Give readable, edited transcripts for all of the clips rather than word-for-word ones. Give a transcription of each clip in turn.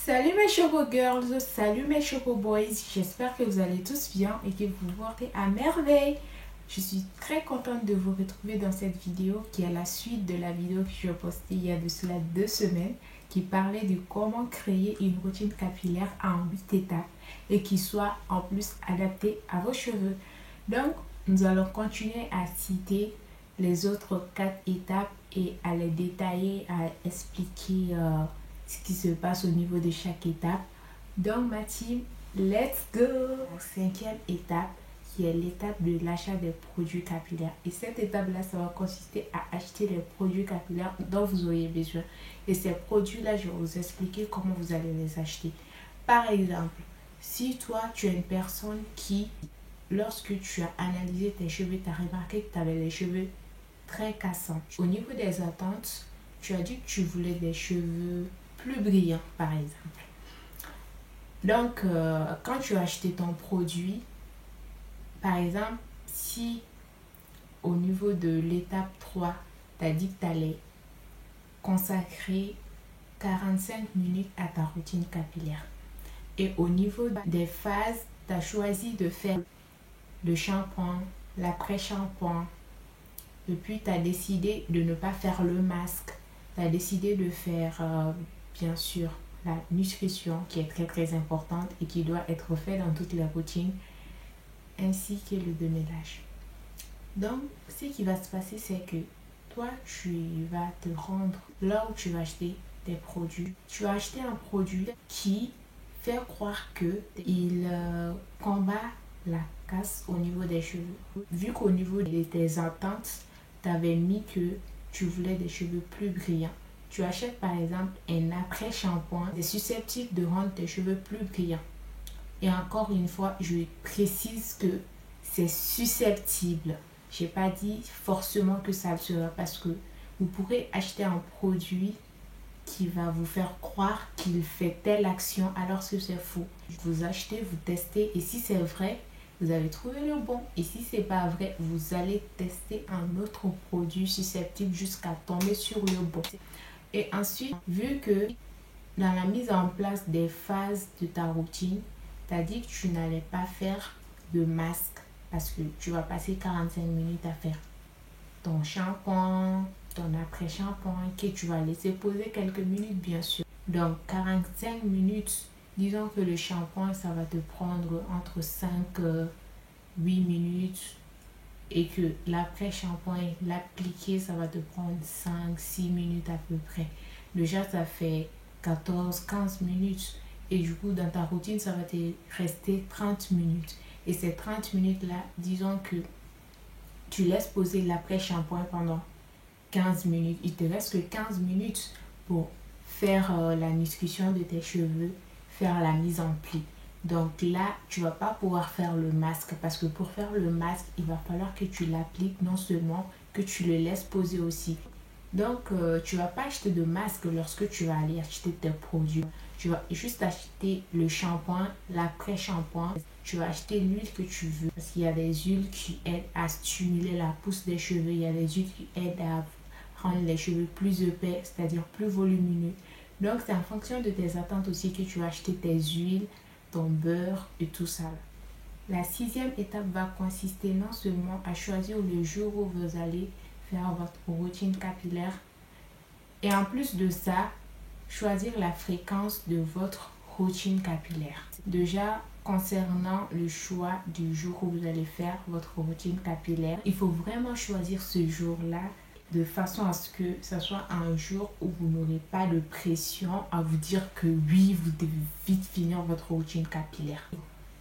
Salut mes Choco Girls, salut mes Choco Boys, j'espère que vous allez tous bien et que vous vous portez à merveille. Je suis très contente de vous retrouver dans cette vidéo qui est la suite de la vidéo que j'ai postée il y a de cela 2 semaines qui parlait de comment créer une routine capillaire en 8 étapes et qui soit en plus adaptée à vos cheveux. Donc, nous allons continuer à citer les autres 4 étapes et à les détailler, à expliquer ce qui se passe au niveau de chaque étape. Donc ma team, let's go! La 5e étape qui est l'étape de l'achat des produits capillaires. Et cette étape-là, ça va consister à acheter les produits capillaires dont vous auriez besoin. Et ces produits-là, je vais vous expliquer comment vous allez les acheter. Par exemple, si toi, tu es une personne qui, lorsque tu as analysé tes cheveux, tu as remarqué que tu avais les cheveux très cassants. Au niveau des attentes, tu as dit que tu voulais des cheveux plus brillants, par exemple. Donc, quand tu as acheté ton produit, par exemple, si au niveau de l'étape 3, tu as dit que tu allais consacrer 45 minutes à ta routine capillaire. Et au niveau des phases, tu as choisi de faire le shampoing, l'après-shampoing. Et puis, tu as décidé de ne pas faire le masque. Tu as décidé de faire, bien sûr, la nutrition qui est très très importante et qui doit être faite dans toutes les routines, ainsi que le démêlage. Donc, ce qui va se passer, c'est que toi, tu vas te rendre là où tu vas acheter tes produits. Tu vas acheter un produit qui fait croire qu'il combat la casse au niveau des cheveux. Vu qu'au niveau de tes attentes, tu avais mis que tu voulais des cheveux plus brillants. Tu achètes par exemple un après-shampoing, c'est susceptible de rendre tes cheveux plus brillants. Et encore une fois, je précise que c'est susceptible. Je n'ai pas dit forcément que ça le sera parce que vous pourrez acheter un produit qui va vous faire croire qu'il fait telle action alors que c'est faux. Vous achetez, vous testez et si c'est vrai, vous avez trouvé le bon. Et si c'est pas vrai, vous allez tester un autre produit susceptible jusqu'à tomber sur le bon. Et ensuite, vu que dans la mise en place des phases de ta routine, tu as dit que tu n'allais pas faire de masque parce que tu vas passer 45 minutes à faire ton shampoing, ton après-shampoing que tu vas laisser poser quelques minutes bien sûr. Donc 45 minutes, disons que le shampoing ça va te prendre entre 5 8 minutes et que l'après-shampoing, l'appliquer ça va te prendre 5 6 minutes à peu près. Déjà ça fait 14 15 minutes et du coup dans ta routine ça va te rester 30 minutes. Et ces 30 minutes là, disons que tu laisses poser l'après-shampoing pendant 15 minutes. Il te reste que 15 minutes pour faire la nutrition de tes cheveux, faire la mise en pli. Donc là, tu ne vas pas pouvoir faire le masque parce que pour faire le masque, il va falloir que tu l'appliques non seulement, que tu le laisses poser aussi. Donc, tu ne vas pas acheter de masque lorsque tu vas aller acheter tes produits. Tu vas juste acheter le shampoing, l'après-shampoing. Tu vas acheter l'huile que tu veux. Parce qu'il y a des huiles qui aident à stimuler la pousse des cheveux. Il y a des huiles qui aident à rendre les cheveux plus épais, c'est-à-dire plus volumineux. Donc, c'est en fonction de tes attentes aussi que tu vas acheter tes huiles, ton beurre et tout ça. La 6e étape va consister non seulement à choisir le jour où vous allez faire votre routine capillaire et en plus de ça, choisir la fréquence de votre routine capillaire. Déjà, concernant le choix du jour où vous allez faire votre routine capillaire, il faut vraiment choisir ce jour-là de façon à ce que ce soit un jour où vous n'aurez pas de pression à vous dire que oui, vous devez vite finir votre routine capillaire.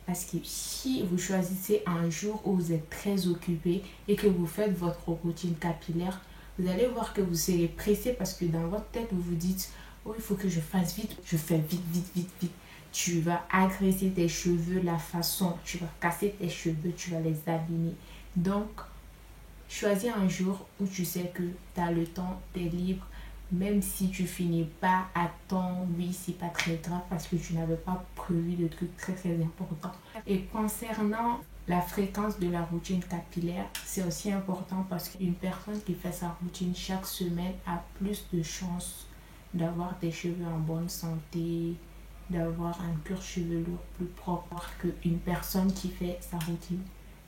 Parce que si vous choisissez un jour où vous êtes très occupé et que vous faites votre routine capillaire, vous allez voir que vous serez pressé parce que dans votre tête, vous vous dites « Oh, il faut que je fasse vite, je fais vite, vite, vite, vite. » Tu vas agresser tes cheveux, la façon, tu vas casser tes cheveux, tu vas les abîmer. Donc, choisis un jour où tu sais que tu as le temps, tu es libre. Même si tu finis pas à temps, oui, c'est pas très grave parce que tu n'avais pas prévu de trucs très très importants. Et concernant la fréquence de la routine capillaire, c'est aussi important parce qu'une personne qui fait sa routine chaque semaine a plus de chances d'avoir des cheveux en bonne santé d'avoir un cuir chevelu plus propre qu'une personne qui fait sa routine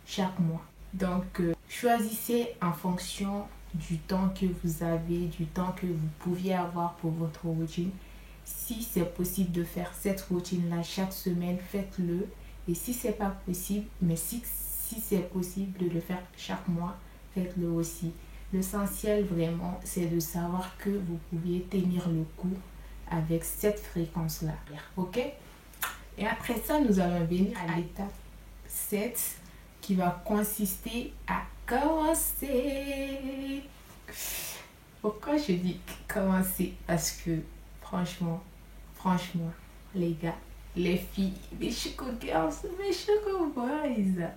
chaque mois. Donc, choisissez en fonction du temps que vous avez, du temps que vous pouviez avoir pour votre routine. Si c'est possible de faire cette routine-là chaque semaine, faites-le. Et si c'est pas possible, mais si c'est possible de le faire chaque mois, faites-le aussi. L'essentiel vraiment, c'est de savoir que vous pouviez tenir le coup avec cette fréquence-là. Ok? Et après ça, nous allons venir à l'étape 7 qui va consister à commencer. Pourquoi je dis commencer? Parce que franchement, les gars, les filles, mes choco girls, mes choco boys,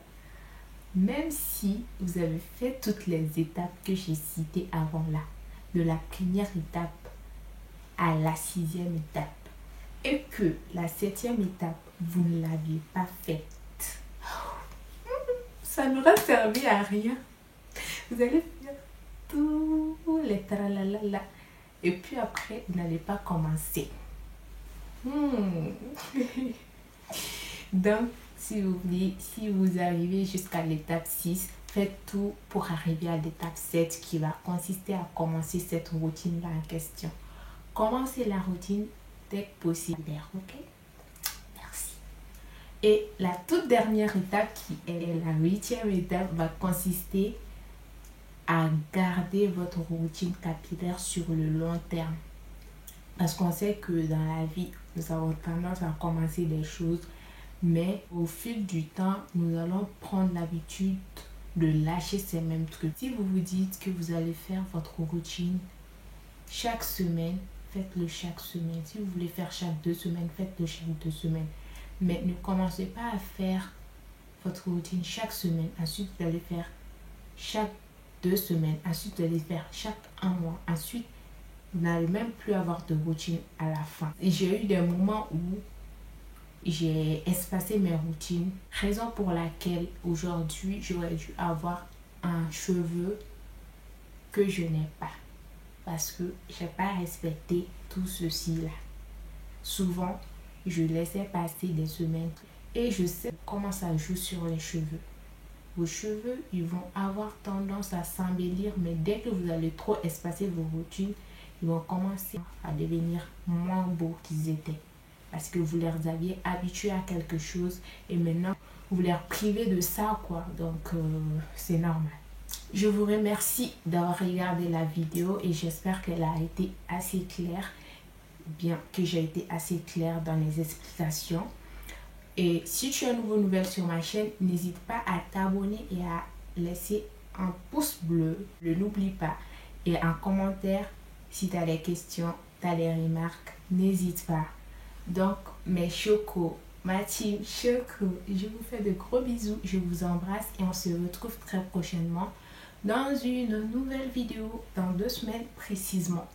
même si vous avez fait toutes les étapes que j'ai citées avant là, de la première étape à la 6e étape, et que la 7e étape, vous ne l'aviez pas faite, ça n'aura servi à rien. Vous allez faire tous les tralalala. Et puis après, vous n'allez pas commencer. Donc, si vous arrivez jusqu'à l'étape 6, faites tout pour arriver à l'étape 7 qui va consister à commencer cette routine-là en question. Commencez la routine dès que possible. Ok? Merci. Et la toute dernière étape, qui est la 8e étape, va consister à garder votre routine capillaire sur le long terme. Parce qu'on sait que dans la vie, nous avons tendance à commencer des choses, mais au fil du temps, nous allons prendre l'habitude de lâcher ces mêmes trucs. Si vous vous dites que vous allez faire votre routine chaque semaine, faites-le chaque semaine. Si vous voulez faire chaque 2 semaines, faites-le chaque 2 semaines. Mais ne commencez pas à faire votre routine chaque semaine. Ensuite, vous allez faire chaque 2 semaines. Ensuite, vous allez faire chaque 1 mois. Ensuite, vous n'allez même plus avoir de routine à la fin. Et j'ai eu des moments où j'ai espacé mes routines. Raison pour laquelle aujourd'hui, j'aurais dû avoir un cheveu que je n'ai pas. Parce que je n'ai pas respecté tout ceci-là. Souvent, je laissais passer des semaines. Et je sais comment ça joue sur les cheveux. Vos cheveux, ils vont avoir tendance à s'embellir, mais dès que vous allez trop espacer vos routines, ils vont commencer à devenir moins beaux qu'ils étaient. Parce que vous les aviez habitués à quelque chose et maintenant, vous les privez de ça, quoi. Donc, c'est normal. Je vous remercie d'avoir regardé la vidéo et j'espère qu'elle a été assez claire. Bien que j'ai été assez claire dans les explications. Et si tu es nouvelle sur ma chaîne, n'hésite pas à t'abonner et à laisser un pouce bleu. Ne l'oublie pas. Et un commentaire, si tu as des questions, tu as des remarques, n'hésite pas. Donc, mes chocos, ma team choco, je vous fais de gros bisous. Je vous embrasse et on se retrouve très prochainement dans une nouvelle vidéo dans 2 semaines précisément.